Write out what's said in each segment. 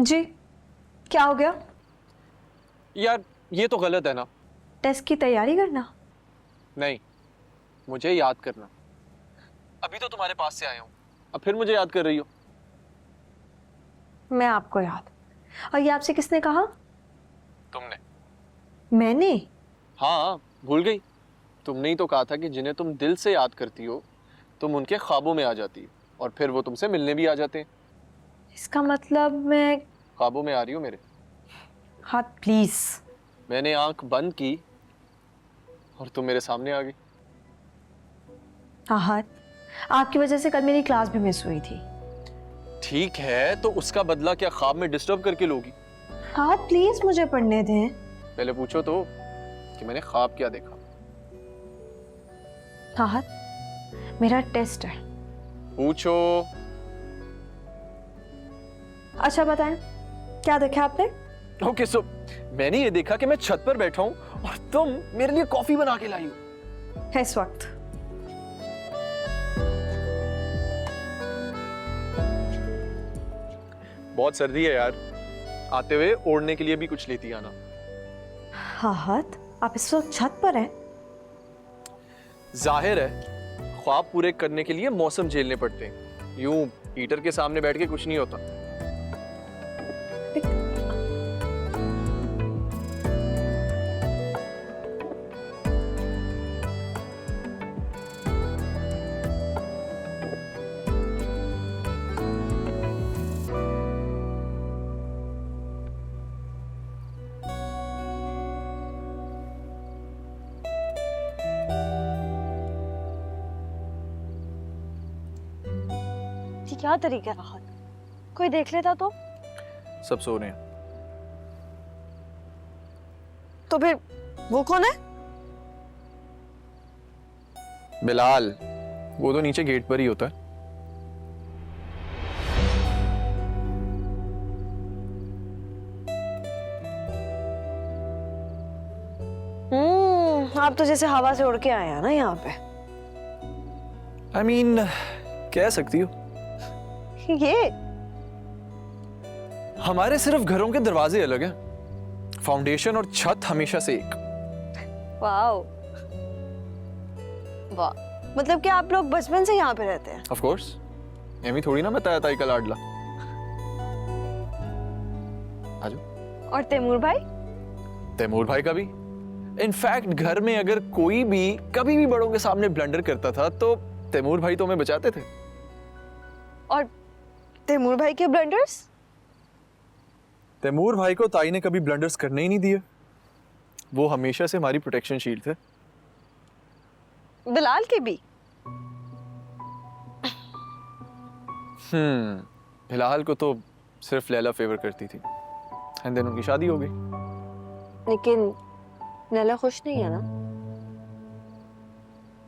जी, क्या हो गया? यार ये तो गलत है ना। टेस्ट की तैयारी करना? नहीं, मुझे याद करना। अभी तो तुम्हारे पास से आया हूँ, अब फिर मुझे याद कर रही हो? मैं आपको याद। और ये आपसे किसने कहा? तुमने। मैंने? हाँ, भूल गई? तुमने ही तो कहा था कि जिन्हें तुम दिल से याद करती हो तुम उनके ख्वाबों में आ जाती हो और फिर वो तुमसे मिलने भी आ जाते हैं। इसका मतलब मैं... ख्वाबों में आ रही हो मेरे। हाथ प्लीज। मैंने आंख बंद की और तुम मेरे सामने आ गई। हाँ हाथ, आपकी वजह से कल मेरी क्लास भी मिस हुई थी। ठीक है, तो उसका बदला क्या ख्वाब में डिस्टर्ब करके लोगी? हाथ प्लीज मुझे पढ़ने दें। पहले पूछो तो कि मैंने ख्वाब क्या देखा। हाँ हाथ, मेरा टेस्ट है। पूछो। अच्छा बताएं, क्या देखा आपने? ओके सो मैंने ये देखा कि मैं छत पर बैठा हूं और तुम मेरे लिए कॉफी बना के लाई हो। है इस वक्त। बहुत सर्दी है यार, आते हुए ओढ़ने के लिए भी कुछ लेती आना। हाँ हाथ, आप इस वक्त छत पर हैं? जाहिर है ख्वाब पूरे करने के लिए मौसम झेलने पड़ते हैं, यूं हीटर के सामने बैठ के कुछ नहीं होता। ये क्या तरीका है राहत? कोई देख लेता तो? सब सो रहे हैं। तो फिर वो कौन है? बिलाल, वो तो नीचे गेट पर ही होता है। आप तो जैसे हवा से उड़ के आए हैं ना यहाँ पे। I mean, कह सकती हो। ये हमारे सिर्फ घरों के दरवाजे अलग हैं, फाउंडेशन और छत हमेशा से एक। वाओ, वाह, मतलब कि आप लोग बचपन से यहाँ पे रहते हैं? ऑफ कोर्स, एमी थोड़ी ना बताया था का लाडला। आजो। और तैमूर भाई? तैमूर भाई का भी। इनफैक्ट घर में अगर कोई भी कभी भी बड़ों के सामने ब्लंडर करता था तो तैमूर भाई तो हमें बचाते थे। और तैमूर भाई के ब्लंडर्स? तैमूर भाई को ताई ने कभी ब्लंडर्स करने ही नहीं दिए, वो हमेशा से हमारी प्रोटेक्शन शील्ड थे। बिलाल के भी? फिलहाल को तो सिर्फ लैला फेवर करती थी, एंड देन उनकी शादी हो गई। लेकिन लैला खुश नहीं है ना?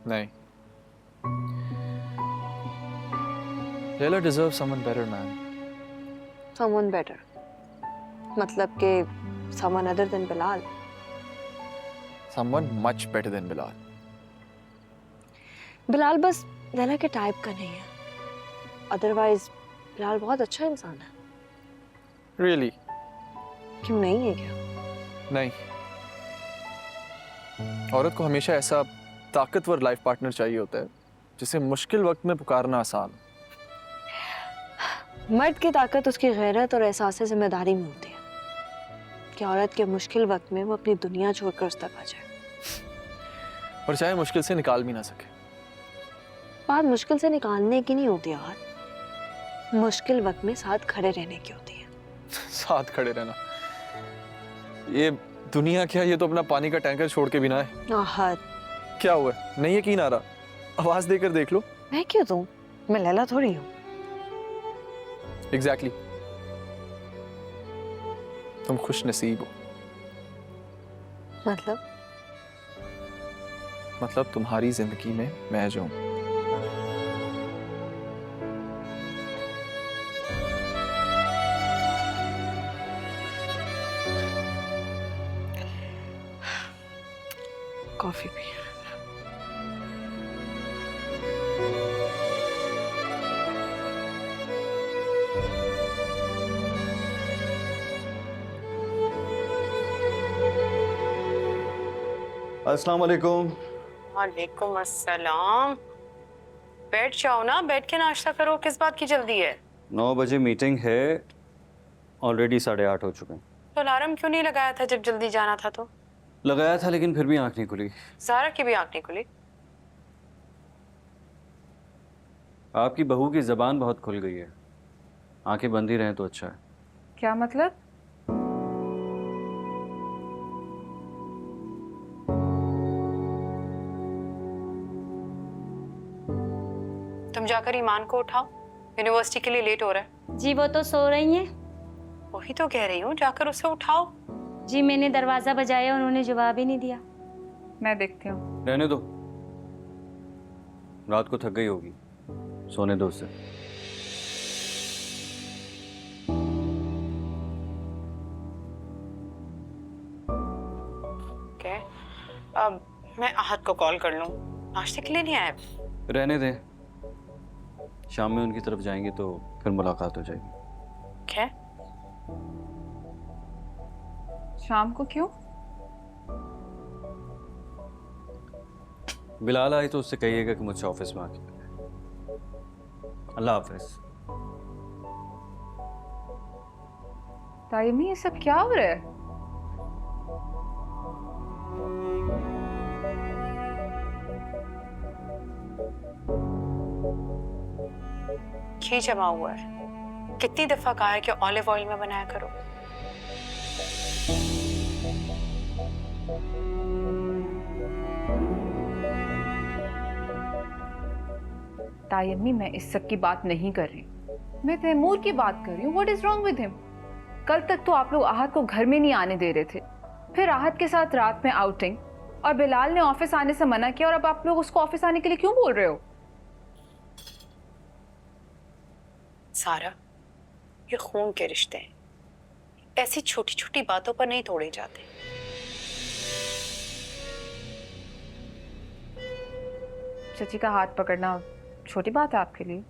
नहीं, Laila deserve someone better man. Someone better मतलब कि someone other than Bilal? Someone much better than Bilal. Bilal बस लैला के टाइप का नहीं है, अदरवाइज बिलाल बहुत अच्छा इंसान है। रियली? क्यों नहीं है क्या? नहीं, औरत को हमेशा ऐसा ताकतवर लाइफ पार्टनर चाहिए होता है जिसे मुश्किल वक्त में पुकारना आसान। मर्द की ताकत उसकी गैरत और एहसास जिम्मेदारी में होती है कि औरत के मुश्किल वक्त में वो अपनी दुनिया छोड़कर उस तक आ जाए। और चाहे मुश्किल से निकाल भी ना सके। बात मुश्किल से निकालने की नहीं होती यार, मुश्किल वक्त में साथ खड़े रहने की होती है। साथ खड़े रहना, ये दुनिया क्या, ये तो अपना पानी का टैंकर छोड़ के भी ना है। आहत, क्या हुआ, नहीं यकीन आ रहा? आवाज देकर देख लो। मैं क्यों दूं? मैं लैला थोड़ी हूँ। एग्जैक्टली, तुम खुश नसीब हो। मतलब तुम्हारी जिंदगी में मैं जो हूं। Coffee P. अस्सलाम वालेकुम। वालेकुम अस्सलाम। बैठ जाओ ना, बैठ के नाश्ता करो। किस बात की जल्दी है? 9 बजे मीटिंग है, ऑलरेडी 8:30 हो चुके हैं। तो अलार्म क्यों नहीं लगाया था जब जल्दी जाना था? तो लगाया था लेकिन फिर भी आंख नहीं खुली। ज़ारा की भी आंख नहीं खुली। आपकी बहू की ज़बान बहुत खुल गई है, आंखें बंद ही रहें तो अच्छा है। क्या मतलब? तुम जाकर ईमान को उठाओ, यूनिवर्सिटी के लिए लेट हो रहा है। जी वो तो सो रही हैं। वही तो कह रही हूँ, जाकर उसे उठाओ। जी मैंने दरवाजा बजाया, उन्होंने जवाब ही नहीं दिया। मैं देखती हूँ। रहने दो, रात को थक गई होगी, सोने दो उसे। ओके, अब मैं आहत को कॉल कर लूँ। नाश्ते के लिए नहीं आया? रहने दें, शाम में उनकी तरफ जाएंगे तो फिर मुलाकात हो जाएगी। क्या? शाम को क्यों? बिलाल आई तो उससे कहिएगा कि मुझसे ऑफिस में आके मिले। अल्लाह हाफिज। तायमी, ये सब क्या हो रहा है? घी जमा हुआ है। कितनी दफा कहा है कि ऑलिव ऑयल में बनाया करो। तायम्मी, मैं इस सब की बात नहीं कर रही, मैं तैमूर की बात कर रही हूँ। What is wrong with him? कल तक तो आप लोग आहत को घर में नहीं आने दे रहे थे, फिर आहत के साथ रात में आउटिंग, और बिलाल ने ऑफिस आने से मना किया, और अब आप लोग उसको ऑफिस आने के लिए क्यों बोल रहे हो? सारा, ये खून के रिश्ते हैं, ऐसी छोटी छोटी बातों पर नहीं तोड़े जाते। चची का हाथ पकड़ना छोटी बात है आपके लिए?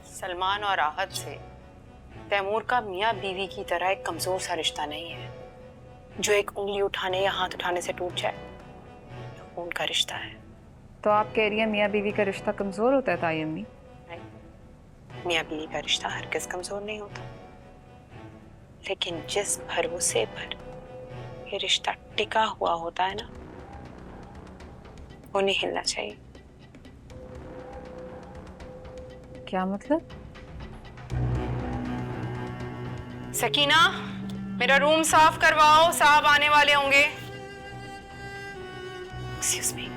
सलमान और आहत से तैमूर का मियाँ बीवी की तरह एक कमजोर सा रिश्ता नहीं है जो एक उंगली उठाने या हाथ उठाने से टूट जाए। ये खून का रिश्ता है। तो आप कह रही हैं मियाँ बीवी का रिश्ता कमजोर होता है तायम्मी? मियाँ बीवी का रिश्ता हरगिज़ कमजोर नहीं होता, लेकिन जिस भरोसे पर ये रिश्ता टिका हुआ होता है ना, वो नहीं हिलना चाहिए। क्या मतलब? सकीना, मेरा रूम साफ करवाओ, साहब आने वाले होंगे। Excuse me.